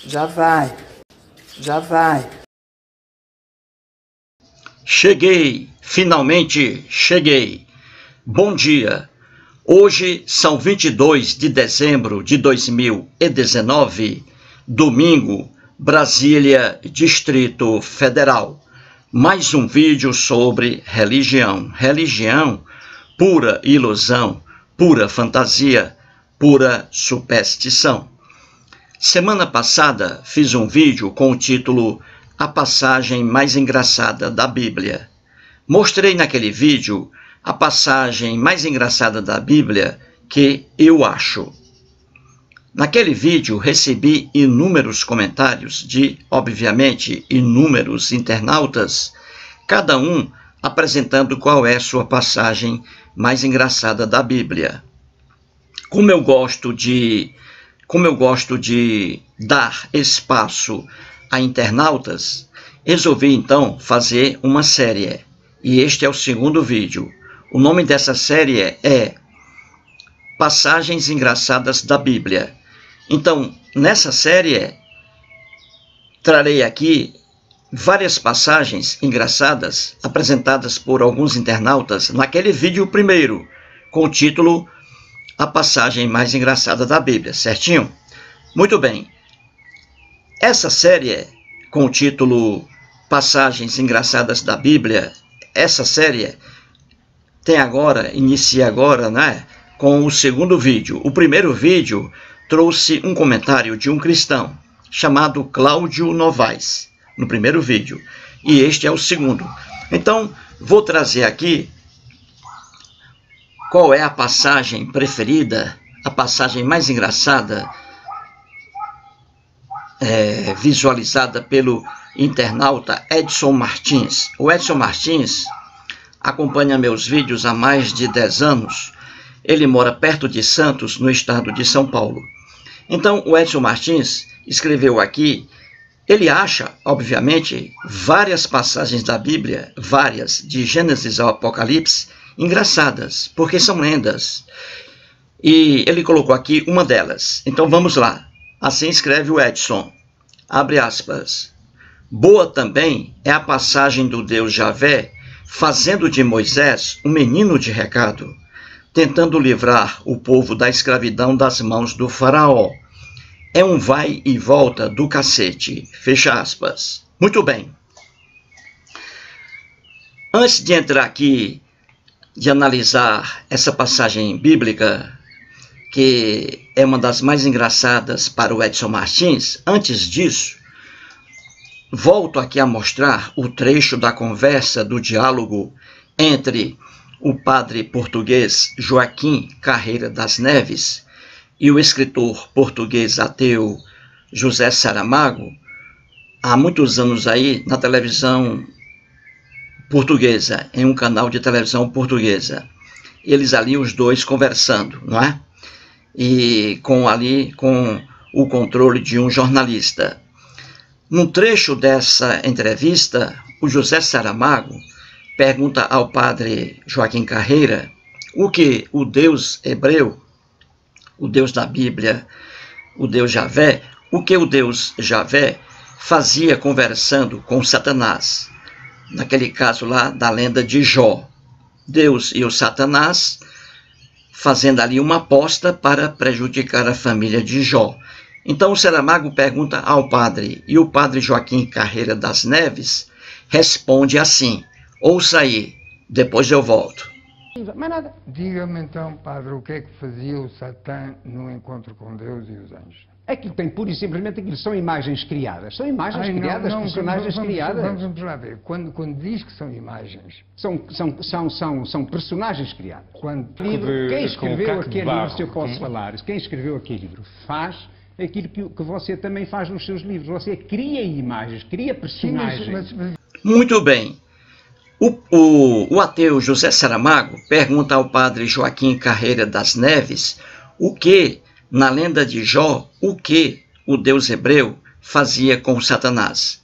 Já vai. Já vai. Cheguei, finalmente cheguei. Bom dia. Hoje são 22 de dezembro de 2019, domingo, Brasília, Distrito Federal. Mais um vídeo sobre religião. Religião, pura ilusão, pura fantasia, pura superstição. Semana passada fiz um vídeo com o título A Passagem Mais Engraçada da Bíblia. Mostrei naquele vídeo a passagem mais engraçada da Bíblia que eu acho. Naquele vídeo recebi inúmeros comentários de, obviamente, inúmeros internautas, cada um apresentando qual é sua passagem mais engraçada da Bíblia. Como eu gosto de dar espaço a internautas, resolvi então fazer uma série. E este é o segundo vídeo. O nome dessa série é Passagens Engraçadas da Bíblia. Então, nessa série, trarei aqui várias passagens engraçadas apresentadas por alguns internautas naquele vídeo primeiro, com o título A Passagem Mais Engraçada da Bíblia, certinho? Muito bem. Essa série, com o título Passagens Engraçadas da Bíblia, essa série inicia agora, né, com o segundo vídeo. O primeiro vídeo trouxe um comentário de um cristão chamado Cláudio Novaes, no primeiro vídeo. E este é o segundo. Então, vou trazer aqui qual é a passagem preferida, a passagem mais engraçada, visualizada pelo internauta Edson Martins. O Edson Martins acompanha meus vídeos há mais de 10 anos. Ele mora perto de Santos, no estado de São Paulo. Então, o Edson Martins escreveu aqui, ele acha, obviamente, várias passagens da Bíblia, várias, de Gênesis ao Apocalipse, engraçadas, porque são lendas. E ele colocou aqui uma delas. Então, vamos lá. Assim escreve o Edson, abre aspas. Boa também é a passagem do Deus Javé, fazendo de Moisés um menino de recado, tentando livrar o povo da escravidão das mãos do faraó. É um vai e volta do cacete. Fecha aspas. Muito bem. Antes de entrar aqui, de analisar essa passagem bíblica, que é uma das mais engraçadas para o Edson Martins, antes disso, volto aqui a mostrar o trecho da conversa, do diálogo entre o padre português Joaquim Carreira das Neves e o escritor português ateu José Saramago, há muitos anos aí na televisão portuguesa, em um canal de televisão portuguesa. Eles ali, os dois, conversando, não é? E com o controle de um jornalista. Num trecho dessa entrevista, o José Saramago pergunta ao padre Joaquim Carreira o que o Deus hebreu, o Deus da Bíblia, o Deus Javé, o que o Deus Javé fazia conversando com Satanás. Naquele caso lá da lenda de Jó. Deus e o Satanás fazendo ali uma aposta para prejudicar a família de Jó. Então o Saramago pergunta ao padre, e o padre Joaquim Carreira das Neves responde assim, ouça aí, depois eu volto. Mas nada. Diga-me então, padre, o que é que fazia o Satã no encontro com Deus e os anjos? Aquilo tem pura e simplesmente aquilo são imagens criadas. São imagens criadas, personagens criadas. Vamos lá ver. Quando diz que são imagens... São personagens criadas. Quem escreveu aquele livro, se eu posso falar, quem escreveu aquele livro faz aquilo que você também faz nos seus livros. Você cria imagens, cria personagens. Muito bem. O ateu José Saramago pergunta ao padre Joaquim Carreira das Neves o que, na lenda de Jó, o que o Deus hebreu fazia com Satanás.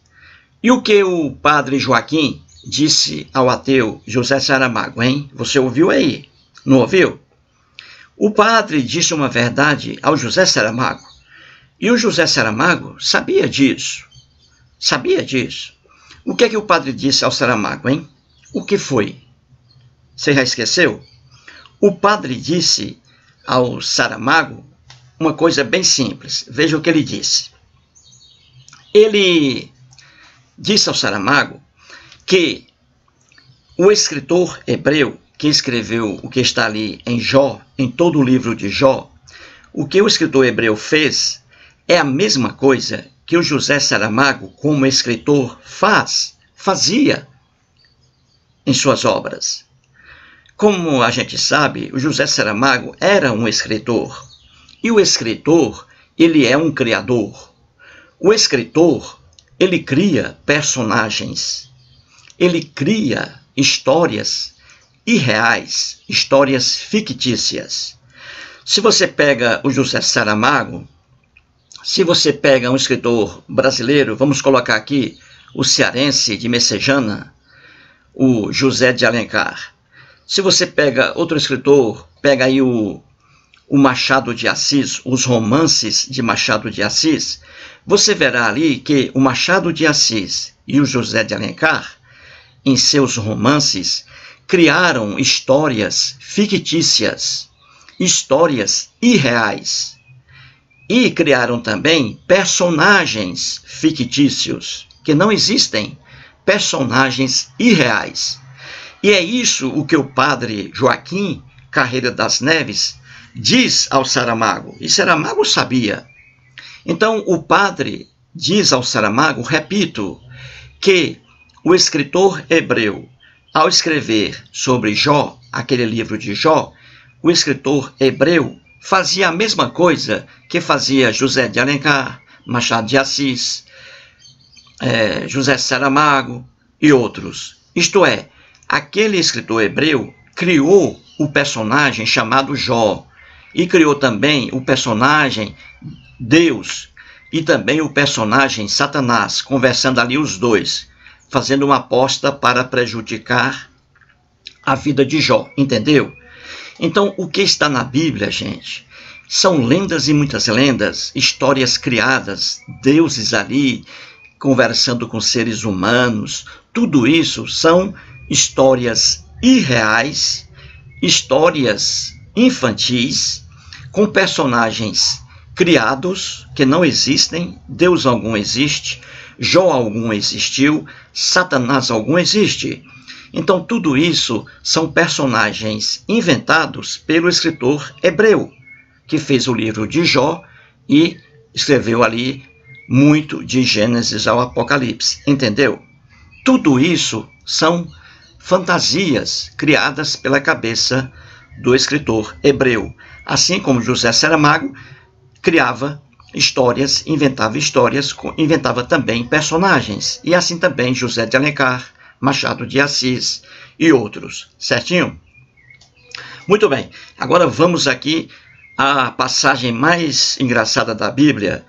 E o que o padre Joaquim disse ao ateu José Saramago, hein? Você ouviu aí? Não ouviu? O padre disse uma verdade ao José Saramago. E o José Saramago sabia disso. Sabia disso. O que é que o padre disse ao Saramago, hein? O que foi? Você já esqueceu? O padre disse ao Saramago uma coisa bem simples. Veja o que ele disse. Ele disse ao Saramago que o escritor hebreu que escreveu o que está ali em Jó, em todo o livro de Jó, o que o escritor hebreu fez é a mesma coisa que o José Saramago, como escritor, fazia em suas obras. Como a gente sabe, o José Saramago era um escritor. E o escritor, ele é um criador. O escritor, ele cria personagens. Ele cria histórias irreais, histórias fictícias. Se você pega o José Saramago, se você pega um escritor brasileiro, vamos colocar aqui o cearense de Messejana, o José de Alencar. Se você pega outro escritor, pega aí o Machado de Assis, os romances de Machado de Assis, você verá ali que o Machado de Assis e o José de Alencar, em seus romances, criaram histórias fictícias, histórias irreais. E criaram também personagens fictícios, que não existem, personagens irreais. E é isso o que o padre Joaquim Carreira das Neves diz ao Saramago. E Saramago sabia. Então o padre diz ao Saramago, repito, que o escritor hebreu, ao escrever sobre Jó, aquele livro de Jó, o escritor hebreu fazia a mesma coisa que fazia José de Alencar, Machado de Assis, José Saramago e outros. Isto é, aquele escritor hebreu criou o personagem chamado Jó e criou também o personagem Deus e também o personagem Satanás, conversando ali os dois, fazendo uma aposta para prejudicar a vida de Jó, entendeu? Então, o que está na Bíblia, gente, são lendas e muitas lendas, histórias criadas, deuses ali conversando com seres humanos. Tudo isso são histórias irreais, histórias infantis, com personagens criados que não existem, Deus algum existe, Jó algum existiu, Satanás algum existe. Então tudo isso são personagens inventados pelo escritor hebreu, que fez o livro de Jó e escreveu ali muito de Gênesis ao Apocalipse, entendeu? Tudo isso são fantasias criadas pela cabeça do escritor hebreu, assim como José Saramago criava histórias, inventava também personagens, e assim também José de Alencar, Machado de Assis e outros, certinho? Muito bem, agora vamos aqui à passagem mais engraçada da Bíblia,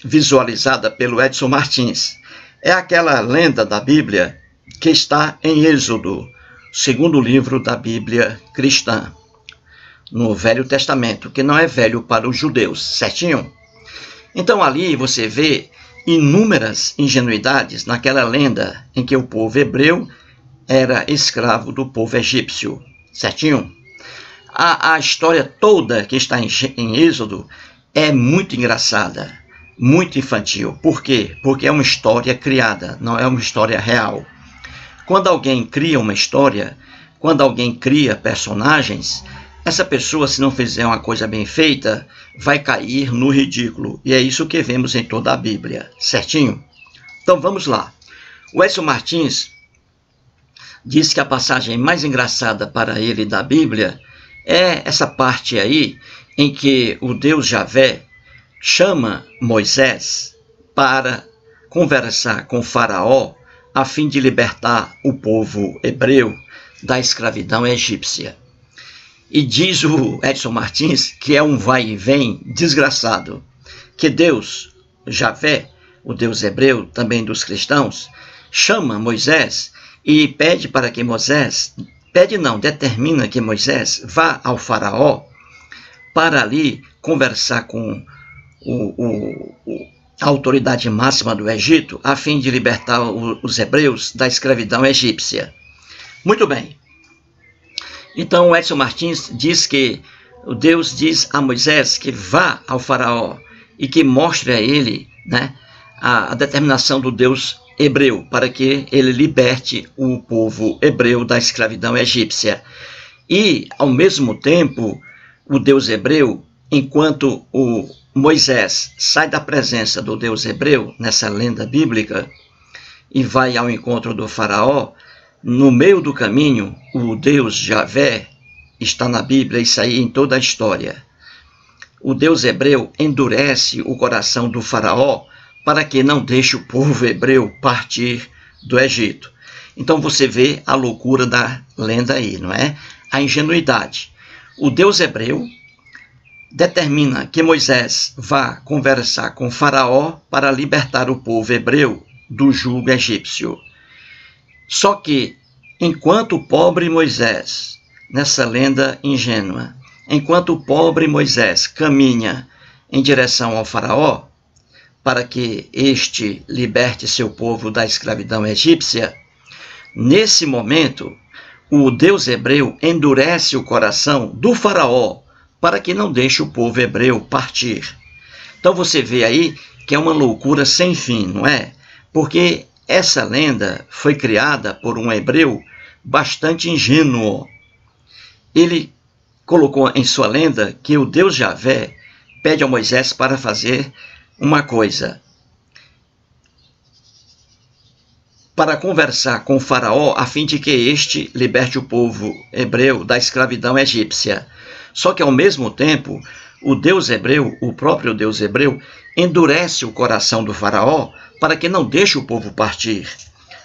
visualizada pelo Edson Martins. É aquela lenda da Bíblia que está em Êxodo, segundo livro da Bíblia cristã, no Velho Testamento, que não é velho para os judeus, certinho? Então ali você vê inúmeras ingenuidades naquela lenda em que o povo hebreu era escravo do povo egípcio, certinho? A história toda que está em Êxodo é muito engraçada, muito infantil. Por quê? Porque é uma história criada, não é uma história real. Quando alguém cria uma história, quando alguém cria personagens, essa pessoa, se não fizer uma coisa bem feita, vai cair no ridículo. E é isso que vemos em toda a Bíblia, certinho? Então vamos lá. O Edson Martins diz que a passagem mais engraçada para ele da Bíblia é essa parte aí em que o Deus Javé chama Moisés para conversar com Faraó a fim de libertar o povo hebreu da escravidão egípcia. E diz o Edson Martins que é um vai e vem desgraçado, que Deus, Javé, o Deus hebreu, também dos cristãos, chama Moisés e pede para que Moisés, determina que Moisés vá ao Faraó para ali conversar com a autoridade máxima do Egito, a fim de libertar os hebreus da escravidão egípcia. Muito bem. Então, o Edson Martins diz que Deus diz a Moisés que vá ao faraó e que mostre a ele, né, a determinação do Deus hebreu, para que ele liberte o povo hebreu da escravidão egípcia. E, ao mesmo tempo, o Deus hebreu, enquanto o Moisés sai da presença do Deus hebreu, nessa lenda bíblica, e vai ao encontro do faraó, no meio do caminho, o Deus Javé, está na Bíblia, isso aí em toda a história. O Deus hebreu endurece o coração do faraó para que não deixe o povo hebreu partir do Egito. Então você vê a loucura da lenda aí, não é? A ingenuidade. O Deus hebreu determina que Moisés vá conversar com faraó para libertar o povo hebreu do jugo egípcio. Só que, enquanto o pobre Moisés, nessa lenda ingênua, enquanto o pobre Moisés caminha em direção ao faraó, para que este liberte seu povo da escravidão egípcia, nesse momento, o Deus hebreu endurece o coração do faraó, para que não deixe o povo hebreu partir. Então você vê aí que é uma loucura sem fim, não é? Porque essa lenda foi criada por um hebreu bastante ingênuo. Ele colocou em sua lenda que o Deus Javé pede a Moisés para fazer uma coisa, para conversar com o faraó a fim de que este liberte o povo hebreu da escravidão egípcia. Só que ao mesmo tempo, o Deus hebreu, o próprio Deus hebreu, endurece o coração do faraó para que não deixe o povo partir.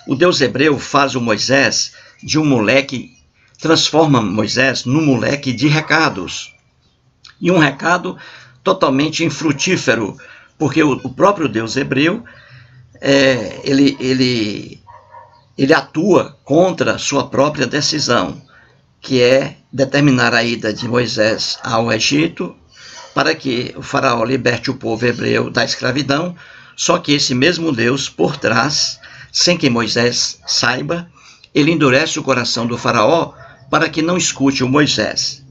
O Deus hebreu faz o Moisés de um moleque, transforma Moisés num moleque de recados. E um recado totalmente infrutífero, porque o próprio Deus hebreu, ele atua contra sua própria decisão, que é determinar a ida de Moisés ao Egito, para que o faraó liberte o povo hebreu da escravidão, só que esse mesmo Deus, por trás, sem que Moisés saiba, ele endurece o coração do faraó para que não escute o Moisés.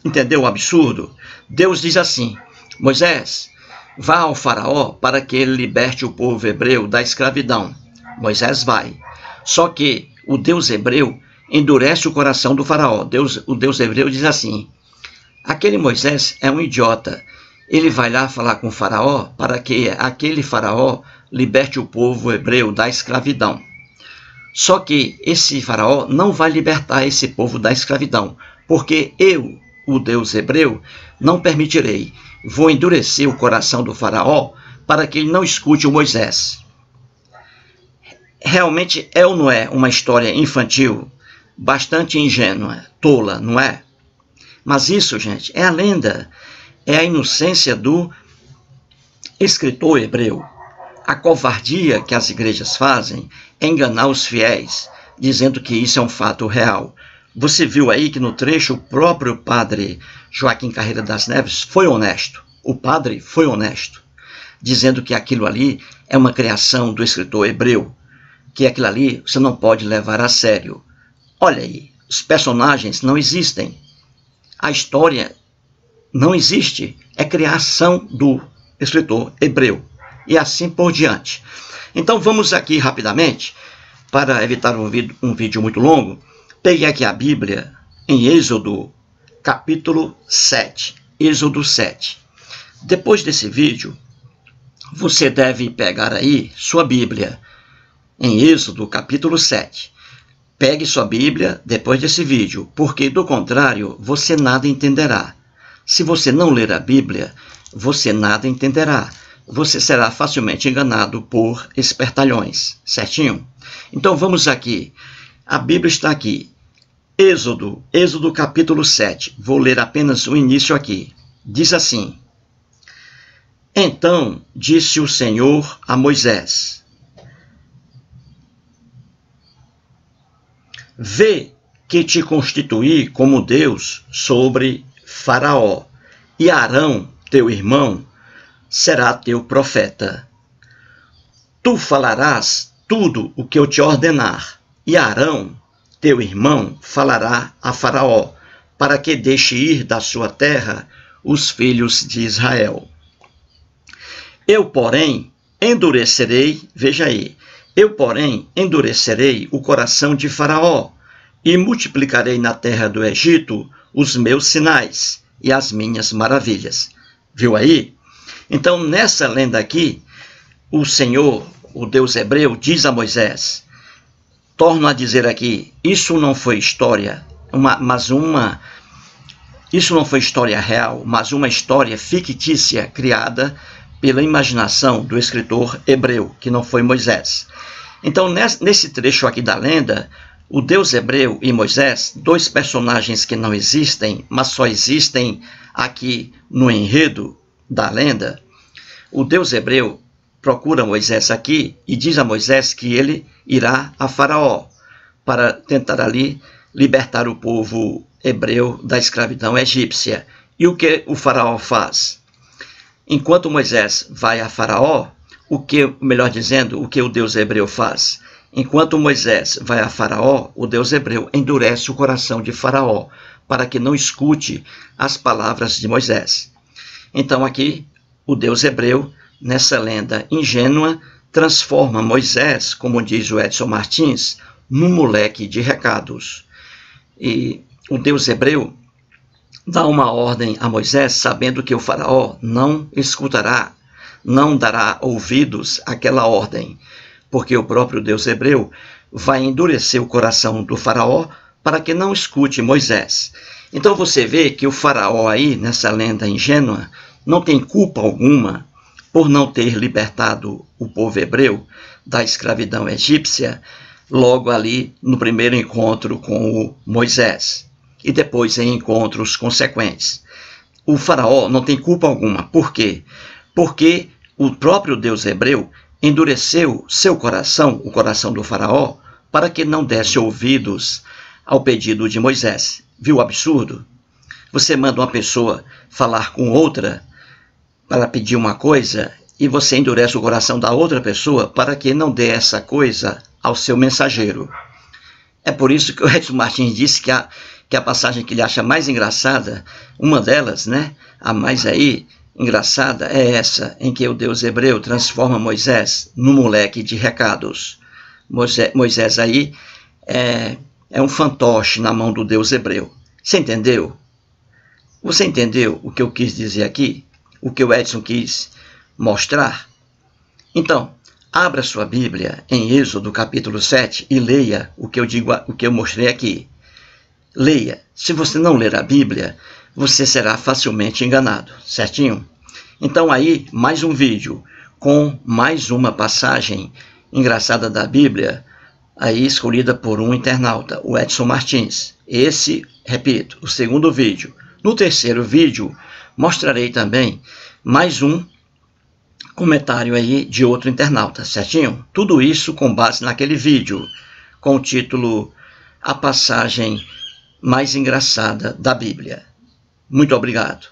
Entendeu o absurdo? Deus diz assim: Moisés, vá ao faraó para que ele liberte o povo hebreu da escravidão. Moisés vai. Só que o Deus hebreu endurece o coração do faraó. O Deus hebreu diz assim: aquele Moisés é um idiota. Ele vai lá falar com o faraó para que aquele faraó liberte o povo hebreu da escravidão. Só que esse faraó não vai libertar esse povo da escravidão, porque eu, o Deus hebreu, não permitirei. Vou endurecer o coração do faraó para que ele não escute o Moisés. Realmente é ou não é uma história infantil, bastante ingênua, tola, não é? Mas isso, gente, é a lenda, é a inocência do escritor hebreu. A covardia que as igrejas fazem é enganar os fiéis, dizendo que isso é um fato real. Você viu aí que no trecho o próprio padre Joaquim Carreira das Neves foi honesto. O padre foi honesto, dizendo que aquilo ali é uma criação do escritor hebreu, que aquilo ali você não pode levar a sério. Olha aí, os personagens não existem. A história não existe, é criação do escritor hebreu. E assim por diante. Então vamos aqui rapidamente, para evitar um vídeo muito longo, peguei aqui a Bíblia em Êxodo, capítulo 7. Êxodo 7. Depois desse vídeo, você deve pegar aí sua Bíblia em Êxodo, capítulo 7. Pegue sua Bíblia depois desse vídeo, porque do contrário, você nada entenderá. Se você não ler a Bíblia, você nada entenderá. Você será facilmente enganado por espertalhões, certinho? Então vamos aqui. A Bíblia está aqui. Êxodo capítulo 7. Vou ler apenas o início aqui. Diz assim: Então disse o Senhor a Moisés: Vê que te constituí como Deus sobre Faraó, e Arão, teu irmão, será teu profeta. Tu falarás tudo o que eu te ordenar, e Arão, teu irmão, falará a Faraó, para que deixe ir da sua terra os filhos de Israel. Eu, porém, endurecerei, veja aí, eu, porém, endurecerei o coração de Faraó, e multiplicarei na terra do Egito os meus sinais e as minhas maravilhas. Viu aí? Então, nessa lenda aqui, o Senhor, o Deus hebreu, diz a Moisés, torno a dizer aqui, isso não foi história, isso não foi história real, mas uma história fictícia criada pela imaginação do escritor hebreu, que não foi Moisés. Então, nesse trecho aqui da lenda, o Deus hebreu e Moisés, dois personagens que não existem, mas só existem aqui no enredo da lenda, o Deus hebreu procura Moisés aqui e diz a Moisés que ele irá a Faraó para tentar ali libertar o povo hebreu da escravidão egípcia. E o que o Faraó faz? Enquanto Moisés vai a Faraó, o que o Deus hebreu faz? Enquanto Moisés vai a Faraó, o Deus hebreu endurece o coração de Faraó, para que não escute as palavras de Moisés. Então aqui, o Deus hebreu, nessa lenda ingênua, transforma Moisés, como diz o Edson Martins, num moleque de recados. E o Deus hebreu dá uma ordem a Moisés, sabendo que o Faraó não escutará, não dará ouvidos àquela ordem, porque o próprio Deus hebreu vai endurecer o coração do Faraó para que não escute Moisés. Então você vê que o Faraó aí, nessa lenda ingênua, não tem culpa alguma por não ter libertado o povo hebreu da escravidão egípcia, logo ali no primeiro encontro com o Moisés, e depois em encontros consequentes. O Faraó não tem culpa alguma. Por quê? Porque o próprio Deus hebreu endureceu seu coração, o coração do Faraó, para que não desse ouvidos ao pedido de Moisés. Viu o absurdo? Você manda uma pessoa falar com outra para pedir uma coisa e você endurece o coração da outra pessoa para que não dê essa coisa ao seu mensageiro. É por isso que o Edson Martins disse que a passagem que ele acha mais engraçada, uma delas, né, a mais aí engraçada, é essa, em que o Deus hebreu transforma Moisés num moleque de recados. Moisés aí é um fantoche na mão do Deus hebreu. Você entendeu? Você entendeu o que eu quis dizer aqui? O que o Edson quis mostrar? Então, abra sua Bíblia em Êxodo capítulo 7 e leia o que eu mostrei aqui. Leia. Se você não ler a Bíblia, você será facilmente enganado, certinho? Então aí, mais um vídeo com mais uma passagem engraçada da Bíblia, aí escolhida por um internauta, o Edson Martins. Esse, repito, o segundo vídeo. No terceiro vídeo, mostrarei também mais um comentário aí de outro internauta, certinho? Tudo isso com base naquele vídeo, com o título A Passagem Mais Engraçada da Bíblia. Muito obrigado.